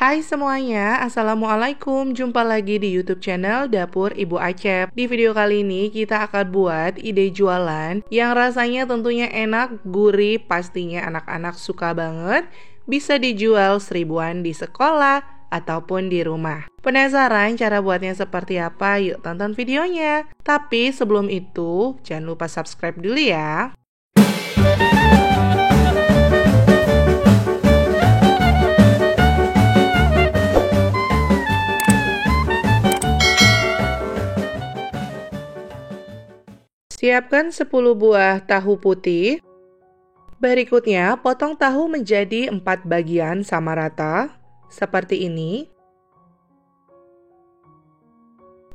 Hai semuanya, Assalamualaikum. Jumpa lagi di YouTube channel Dapur Ibu Acep. Di video kali ini kita akan buat ide jualan yang rasanya tentunya enak, gurih, pastinya anak-anak suka banget. Bisa dijual seribuan di sekolah ataupun di rumah. Penasaran cara buatnya seperti apa? Yuk tonton videonya. Tapi sebelum itu, jangan lupa subscribe dulu ya. Siapkan 10 buah tahu putih. Berikutnya, potong tahu menjadi 4 bagian sama rata, seperti ini.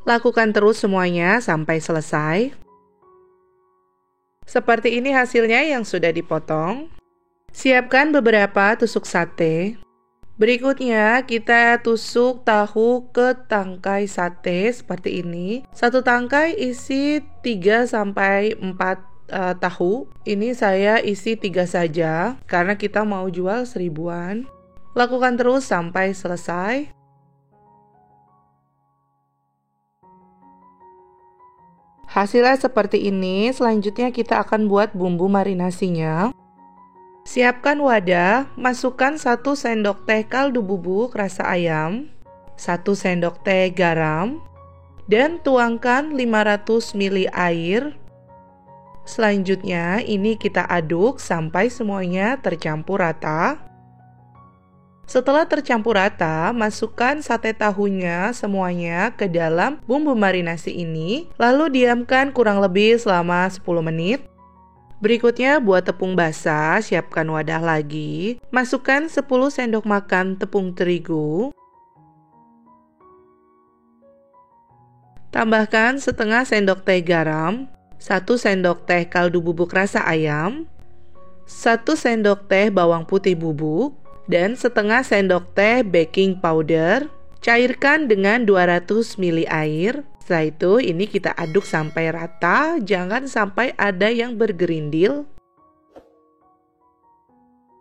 Lakukan terus semuanya sampai selesai. Seperti ini hasilnya yang sudah dipotong. Siapkan beberapa tusuk sate. Berikutnya, kita tusuk tahu ke tangkai sate seperti ini. Satu tangkai isi 3-4 tahu. Ini saya isi 3 saja, karena kita mau jual seribuan. Lakukan terus sampai selesai. Hasilnya seperti ini. Selanjutnya kita akan buat bumbu marinasinya. Siapkan wadah, masukkan 1 sendok teh kaldu bubuk rasa ayam, 1 sendok teh garam, dan tuangkan 500 ml air. Selanjutnya ini kita aduk sampai semuanya tercampur rata. Setelah tercampur rata, masukkan sate tahunya semuanya ke dalam bumbu marinasi ini, lalu diamkan kurang lebih selama 10 menit. Berikutnya buat tepung basah, siapkan wadah lagi. Masukkan 10 sendok makan tepung terigu. Tambahkan setengah sendok teh garam, 1 sendok teh kaldu bubuk rasa ayam, 1 sendok teh bawang putih bubuk, dan setengah sendok teh baking powder. Cairkan dengan 200 ml air. Setelah itu ini kita aduk sampai rata, jangan sampai ada yang bergerindil.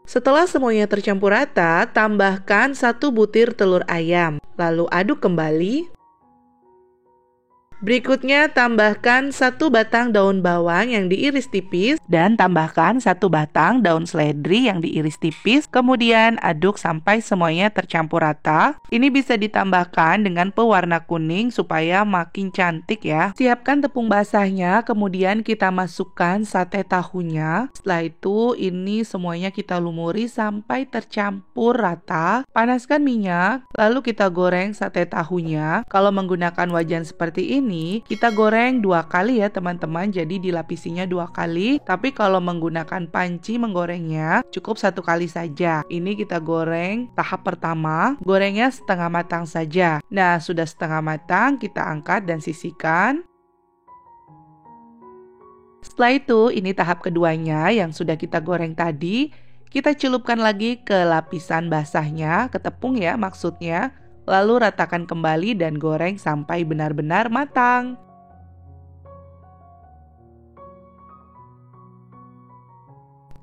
Setelah semuanya tercampur rata, tambahkan 1 butir telur ayam, lalu aduk kembali. Berikutnya tambahkan 1 batang daun bawang yang diiris tipis dan tambahkan 1 batang daun seledri yang diiris tipis. Kemudian aduk sampai semuanya tercampur rata. Ini bisa ditambahkan dengan pewarna kuning supaya makin cantik ya. Siapkan tepung basahnya, kemudian kita masukkan sate tahunya. Setelah itu ini semuanya kita lumuri sampai tercampur rata. Panaskan minyak, lalu kita goreng sate tahunya. Kalau menggunakan wajan seperti ini, kita goreng 2 kali ya teman-teman, jadi dilapisinya 2 kali. Tapi kalau menggunakan panci menggorengnya cukup 1 kali saja. Ini kita goreng tahap pertama, gorengnya setengah matang saja. Nah, sudah setengah matang, kita angkat dan sisihkan. Setelah itu, ini tahap keduanya yang sudah kita goreng tadi. Kita celupkan lagi ke lapisan basahnya, ke tepung ya maksudnya. Lalu ratakan kembali dan goreng sampai benar-benar matang.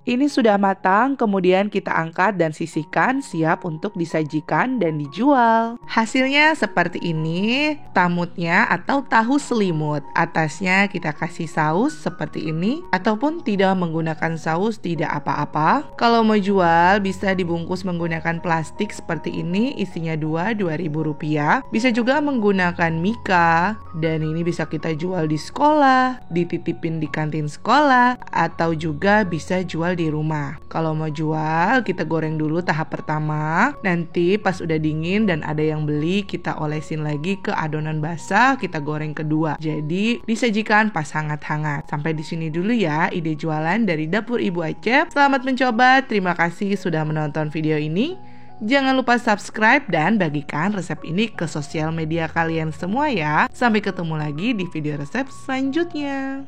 Ini sudah matang, kemudian kita angkat dan sisihkan, siap untuk disajikan dan dijual. Hasilnya seperti ini, tamutnya atau tahu selimut. Atasnya kita kasih saus seperti ini, ataupun tidak menggunakan saus tidak apa-apa. Kalau mau jual bisa dibungkus menggunakan plastik seperti ini, isinya 2.000 rupiah. Bisa juga menggunakan mika, dan ini bisa kita jual di sekolah, dititipin di kantin sekolah, atau juga bisa jual di rumah. Kalau mau jual, kita goreng dulu tahap pertama. Nanti pas udah dingin dan ada yang beli, kita olesin lagi ke adonan basah, kita goreng kedua. Jadi disajikan pas hangat-hangat. Sampai di sini dulu ya ide jualan dari Dapur Ibu Acep. Selamat mencoba. Terima kasih sudah menonton video ini. Jangan lupa subscribe dan bagikan resep ini ke sosial media kalian semua ya. Sampai ketemu lagi di video resep selanjutnya.